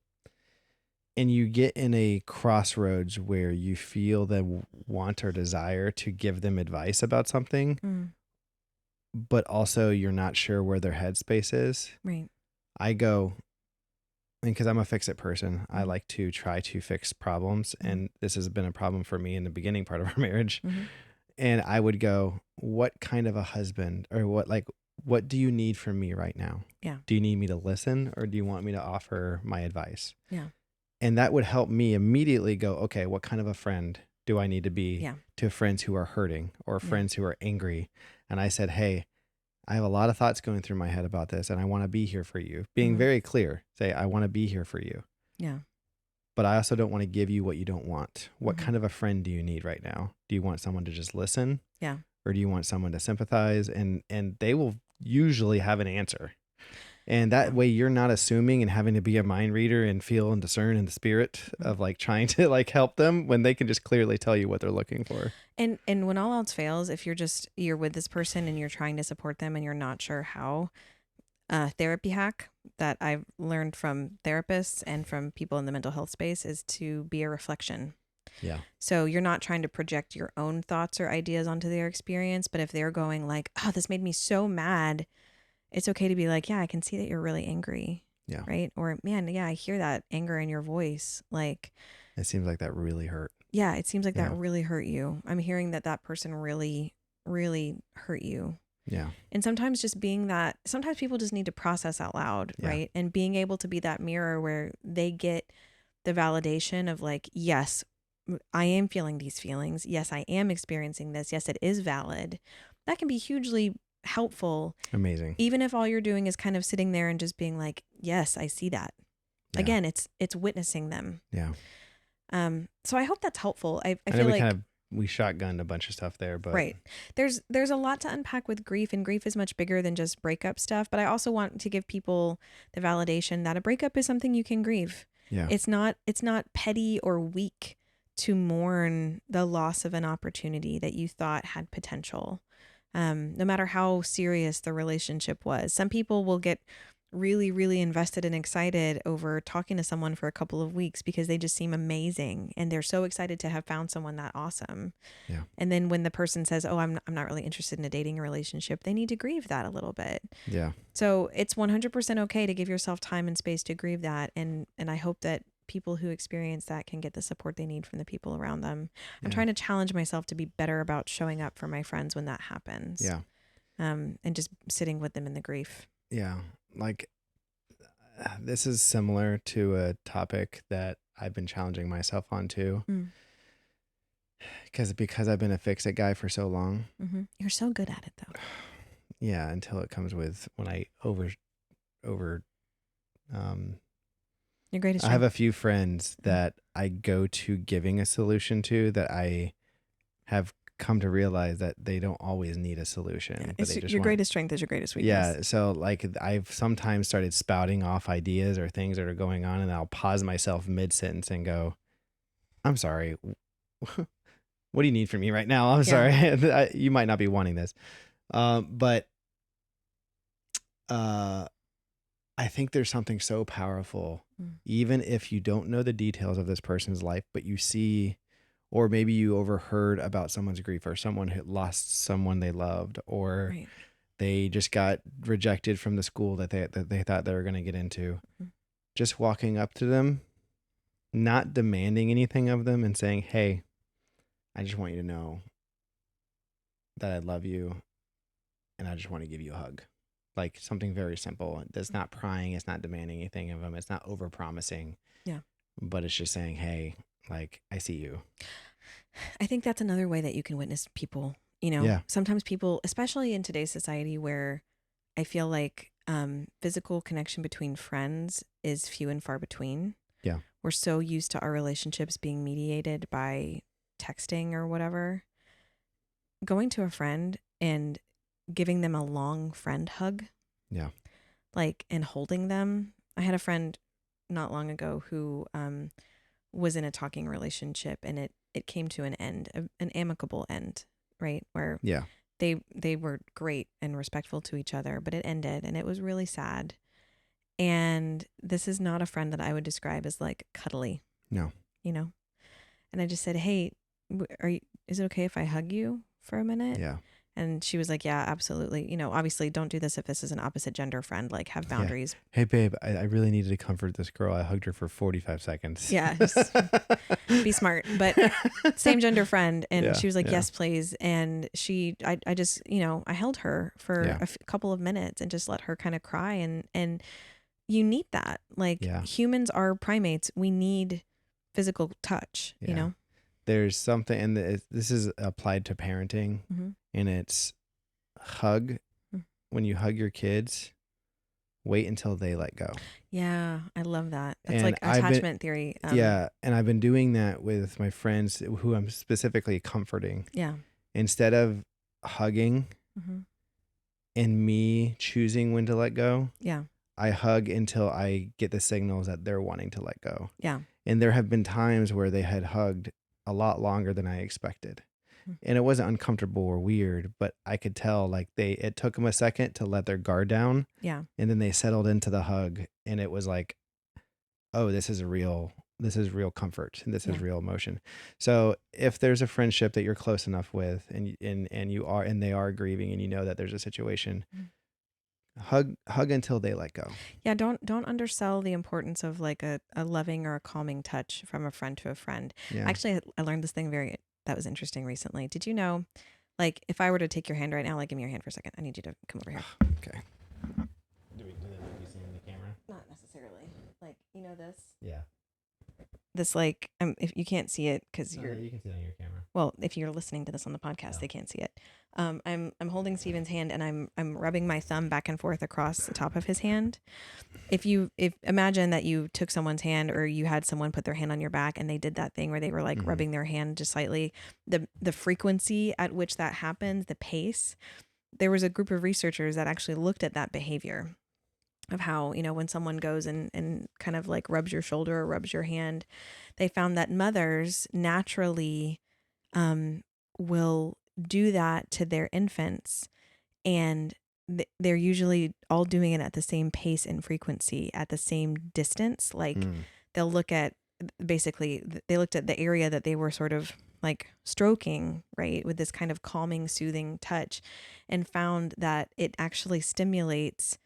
and you get in a crossroads where you feel the want or desire to give them advice about something, Mm, but also you're not sure where their headspace is, right. I go, and because I'm a fix-it person, I Mhm. like to try to fix problems. Mhm. And this has been a problem for me in the beginning part of our marriage. Mhm. And I would go, what kind of a husband, or what do you need from me right now? Yeah. Do you need me to listen, or do you want me to offer my advice? Yeah. And that would help me immediately go, okay, what kind of a friend do I need to be Yeah. to friends who are hurting or Yeah. friends who are angry? And I said, hey, I have a lot of thoughts going through my head about this, and I want to be here for you. Being Mhm. very clear, say, I want to be here for you. Yeah. But I also don't want to give you what you don't want. What Mhm. kind of a friend do you need right now? Do you want someone to just listen? Yeah. Or do you want someone to sympathize? And they will usually have an answer. And that Yeah. way you're not assuming and having to be a mind reader and feel and discern in the spirit of like trying to like help them when they can just clearly tell you what they're looking for. And when all else fails, if you're with this person and you're trying to support them and you're not sure how, therapy hack that I've learned from therapists and from people in the mental health space is to be a reflection. Yeah. So you're not trying to project your own thoughts or ideas onto their experience, but if they're going like, oh, this made me so mad, it's okay to be like, yeah, I can see that you're really angry. Yeah. Right. Or, man, yeah, I hear that anger in your voice. Like, It seems like that really hurt. yeah, it seems like that Yeah. really hurt you. I'm hearing that person really, really hurt you. Yeah. And sometimes just being that, sometimes people just need to process out loud, Yeah. right? And being able to be that mirror where they get the validation of like, yes, I am feeling these feelings. Yes, I am experiencing this. Yes, it is valid. That can be hugely helpful, Amazing. even if all you're doing is kind of sitting there and just being like, yes, I see that. Yeah. Again, it's witnessing them. Yeah. So I hope that's helpful. I I know feel we like we shotgunned a bunch of stuff there, but right. There's a lot to unpack with grief, and grief is much bigger than just breakup stuff. But I also want to give people the validation that a breakup is something you can grieve. yeah. It's not petty or weak to mourn the loss of an opportunity that you thought had potential. No matter how serious the relationship was. Some people will get really, really invested and excited over talking to someone for a couple of weeks because they just seem amazing and they're so excited to have found someone that awesome. Yeah. And then when the person says, "Oh, I'm not really interested in a dating relationship," they need to grieve that a little bit. Yeah. So it's 100% okay to give yourself time and space to grieve that. And I hope that people who experience that can get the support they need from the people around them. I'm Yeah. trying to challenge myself to be better about showing up for my friends when that happens. Yeah. And just sitting with them in the grief. Yeah. Like this is similar to a topic that I've been challenging myself on too. Mm. Because I've been a fix-it guy for so long. Mm-hmm. You're so good at it though. Yeah, until it comes with when I over Your greatest I have strength. a few friends that I go to giving a solution to that I have come to realize that they don't always need a solution, Yeah, but they just your want. greatest strength is your greatest weakness. Yeah. So like I've sometimes started spouting off ideas or things that are going on, and I'll pause myself mid sentence and go, I'm sorry. What do you need from me right now? I'm sorry. You might not be wanting this. But I think there's something so powerful, even if you don't know the details of this person's life, but you see, or maybe you overheard about someone's grief, or someone who lost someone they loved, or Right. they just got rejected from the school that they thought they were going to get into. Just walking up to them, not demanding anything of them, and saying, hey, I just want you to know that I love you, and I just want to give you a hug. Like something very simple. It's not prying. It's not demanding anything of them. It's not over promising. Yeah. But it's just saying, hey, like, I see you. I think that's another way that you can witness people. Sometimes people, especially in today's society where I feel like physical connection between friends is few and far between. Yeah. We're so used to our relationships being mediated by texting or whatever. Going to a friend and giving them a long friend hug. Yeah. Like, and holding them. I had a friend not long ago who was in a talking relationship, and it came to an end, an amicable end, right? Where they were great and respectful to each other, but it ended, and it was really sad. And this is not a friend that I would describe as like cuddly. No. And I just said, hey, is it okay if I hug you for a minute? Yeah. And she was like, yeah, absolutely. Obviously don't do this if this is an opposite gender friend, like have boundaries. Yeah. Hey babe, I really needed to comfort this girl. I hugged her for 45 seconds. Yeah. Be smart, but same gender friend. And she was like, yes, please. And I just, I held her for a couple of minutes and just let her kind of cry. And you need that. Like humans are primates. We need physical touch, There's something, and this is applied to parenting, and it's hug. When you hug your kids, wait until they let go. Yeah, I love that. That's And like attachment theory. And I've been doing that with my friends who I'm specifically comforting. Yeah. Instead of hugging and me choosing when to let go, I hug until I get the signals that they're wanting to let go. Yeah. And there have been times where they had hugged a lot longer than I expected. And it wasn't uncomfortable or weird, but I could tell like it took them a second to let their guard down. Yeah. And then they settled into the hug, and it was like, oh, this is real comfort, and this is real emotion. So if there's a friendship that you're close enough with, and they are grieving, and you know that there's a situation, hug until they let go. Yeah. Don't undersell the importance of like a loving or a calming touch from a friend to a friend. Yeah. Actually, I learned this thing that was interesting recently. Did you know, like if I were to take your hand right now, like give me your hand for a second. I need you to come over here. Okay. Do that make you see in the camera? Not necessarily. Like, this? Yeah. This like, if you can't see it because you can see it on your camera. Well, if you're listening to this on the podcast, they can't see it. I'm holding Steven's hand, and I'm rubbing my thumb back and forth across the top of his hand. If imagine that you took someone's hand, or you had someone put their hand on your back and they did that thing where they were like rubbing their hand just slightly, the frequency at which that happens, the pace. There was a group of researchers that actually looked at that behavior of how, when someone goes and kind of like rubs your shoulder or rubs your hand, they found that mothers naturally will do that to their infants, and they're usually all doing it at the same pace and frequency at the same distance. Like they'll look at, basically they looked at the area that they were sort of like stroking, right, with this kind of calming, soothing touch, and found that it actually stimulates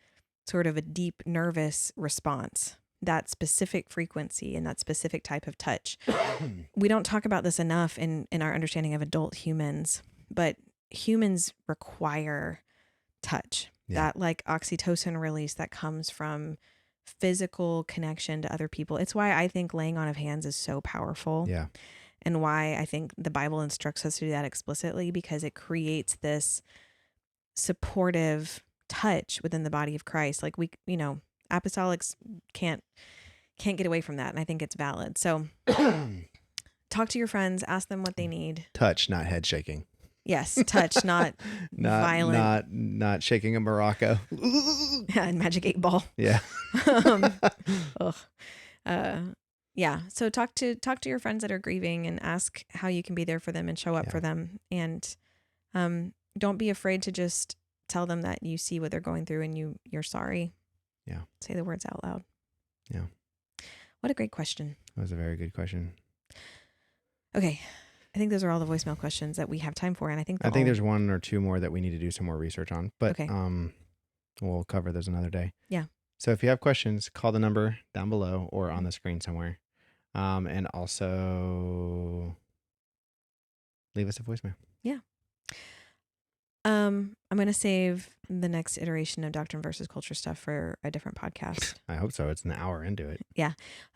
sort of a deep nervous response, that specific frequency and that specific type of touch. We don't talk about this enough in our understanding of adult humans, but humans require touch, that like oxytocin release that comes from physical connection to other people. It's why I think laying on of hands is so powerful. Yeah. And why I think the Bible instructs us to do that explicitly, because it creates this supportive touch within the body of Christ. Like apostolics can't get away from that. And I think it's valid. So talk to your friends, ask them what they need. Touch, not head shaking. Yes, touch, not violent. Not shaking a Morocco. And Magic 8 Ball. Yeah. Ugh. Yeah. So talk to your friends that are grieving and ask how you can be there for them and show up for them. And don't be afraid to just tell them that you see what they're going through and you're sorry. Yeah. Say the words out loud. Yeah. What a great question. That was a very good question. Okay. I think those are all the voicemail questions that we have time for. And I think there's one or two more that we need to do some more research on, but okay. We'll cover those another day. Yeah. So if you have questions, call the number down below or on the screen somewhere. And also leave us a voicemail. Yeah. I'm going to save the next iteration of Doctrine versus Culture stuff for a different podcast. I hope so. It's an hour into it. Yeah.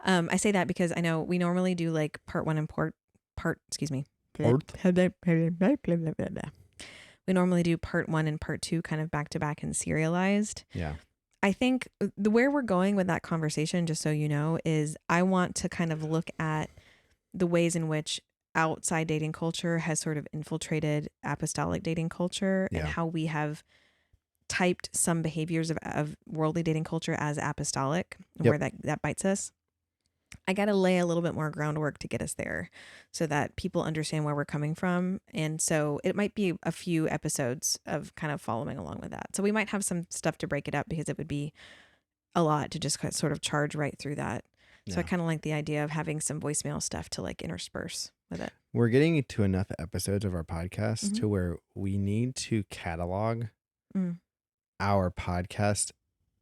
I say that because I know we normally do like part one and excuse me. We normally do part 1 and part 2 kind of back to back and serialized. Yeah. I think where we're going with that conversation, just so you know, is I want to kind of look at the ways in which outside dating culture has sort of infiltrated apostolic dating culture and how we have typed some behaviors of worldly dating culture as apostolic and where that bites us. I got to lay a little bit more groundwork to get us there so that people understand where we're coming from. And so it might be a few episodes of kind of following along with that. So we might have some stuff to break it up because it would be a lot to just sort of charge right through that. So I kind of like the idea of having some voicemail stuff to like intersperse with it. We're getting to enough episodes of our podcast to where we need to catalog our podcast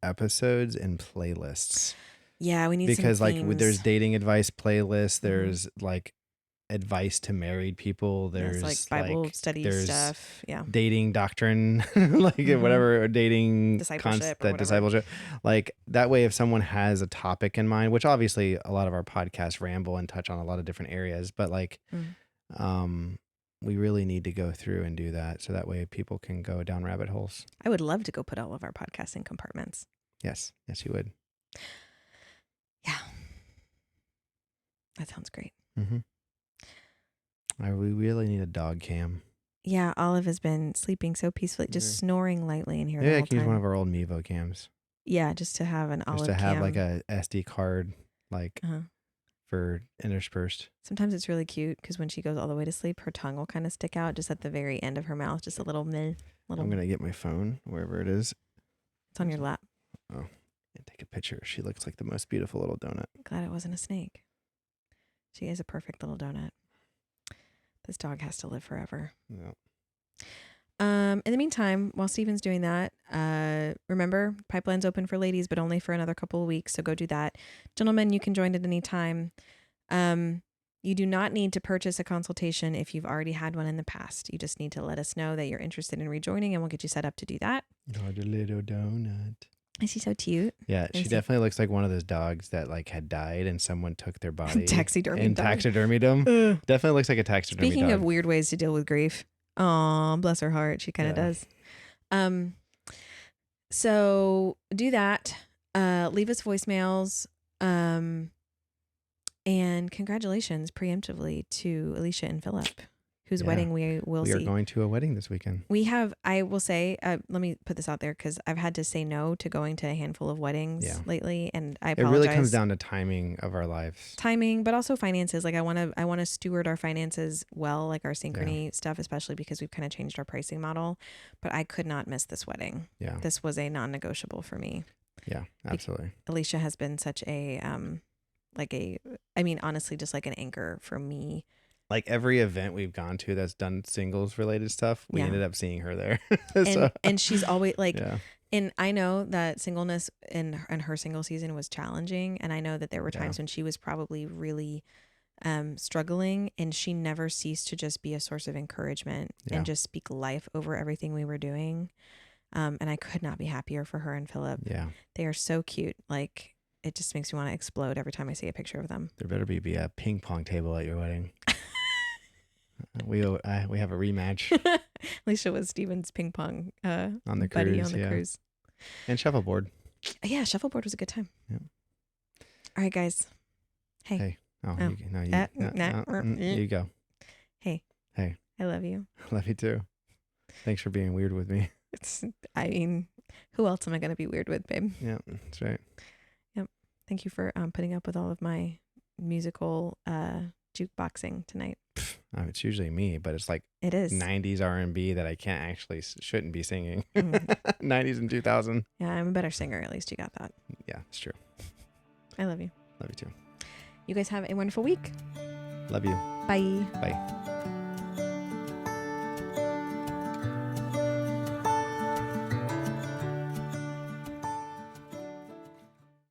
episodes and playlists. Yeah, we need because some like themes. There's dating advice playlists, there's like advice to married people, there's like Bible study stuff, dating doctrine, like whatever, or dating discipleship, like that way. If someone has a topic in mind, which obviously a lot of our podcasts ramble and touch on a lot of different areas, but like we really need to go through and do that so that way people can go down rabbit holes. I would love to go put all of our podcasts in compartments. Yes you would. Yeah. That sounds great. We really need a dog cam. Yeah, Olive has been sleeping so peacefully, just snoring lightly in here. Maybe I can use one of our old Mevo cams. Yeah, just to have an Olive cam. Just to have like a SD card, like for interspersed. Sometimes it's really cute because when she goes all the way to sleep, her tongue will kind of stick out just at the very end of her mouth, just a little meh. I'm gonna get my phone wherever it is. It's on your lap. Oh, and take a picture. She looks like the most beautiful little donut. Glad it wasn't a snake. She is a perfect little donut. This dog has to live forever. Yeah. In the meantime, while Steven's doing that, remember, pipeline's open for ladies, but only for another couple of weeks. So go do that. Gentlemen, you can join at any time. You do not need to purchase a consultation if you've already had one in the past. You just need to let us know that you're interested in rejoining and we'll get you set up to do that. Oh, the little donut. Is he so cute? Yeah, she definitely looks like one of those dogs that like had died and someone took their body taxidermied them. Definitely looks like a taxidermy dog. Speaking of weird ways to deal with grief, oh, bless her heart, she kind of does. So do that. Leave us voicemails. And congratulations preemptively to Alicia and Philip, whose wedding we will see. We are going to a wedding this weekend. We have, I will say, let me put this out there because I've had to say no to going to a handful of weddings lately, and I apologize. It really comes down to timing of our lives. Timing, but also finances. Like I want to steward our finances well, like our synchrony stuff, especially because we've kind of changed our pricing model. But I could not miss this wedding. Yeah, this was a non-negotiable for me. Yeah, absolutely. Alicia has been such a honestly, just like an anchor for me. Like every event we've gone to that's done singles related stuff, we ended up seeing her there. And she's always like, and I know that singleness in her single season was challenging. And I know that there were times when she was probably really struggling, and she never ceased to just be a source of encouragement and just speak life over everything we were doing. And I could not be happier for her and Philip. Yeah. They are so cute. Like, it just makes me want to explode every time I see a picture of them. There better be a ping pong table at your wedding. We have a rematch. Alicia was Steven's ping pong on the buddy cruise, on the cruise. And shuffleboard. Yeah, shuffleboard was a good time. Yeah. All right, guys. Hey. Oh. You go. Hey. I love you. Love you too. Thanks for being weird with me. I mean, who else am I going to be weird with, babe? Yeah, that's right. Thank you for putting up with all of my musical jukeboxing tonight. It's usually me, but it's like It is. 90s R&B that I can't actually, shouldn't be singing. Mm. 90s and 2000. Yeah, I'm a better singer. At least you got that. Yeah, it's true. I love you. Love you too. You guys have a wonderful week. Love you. Bye. Bye.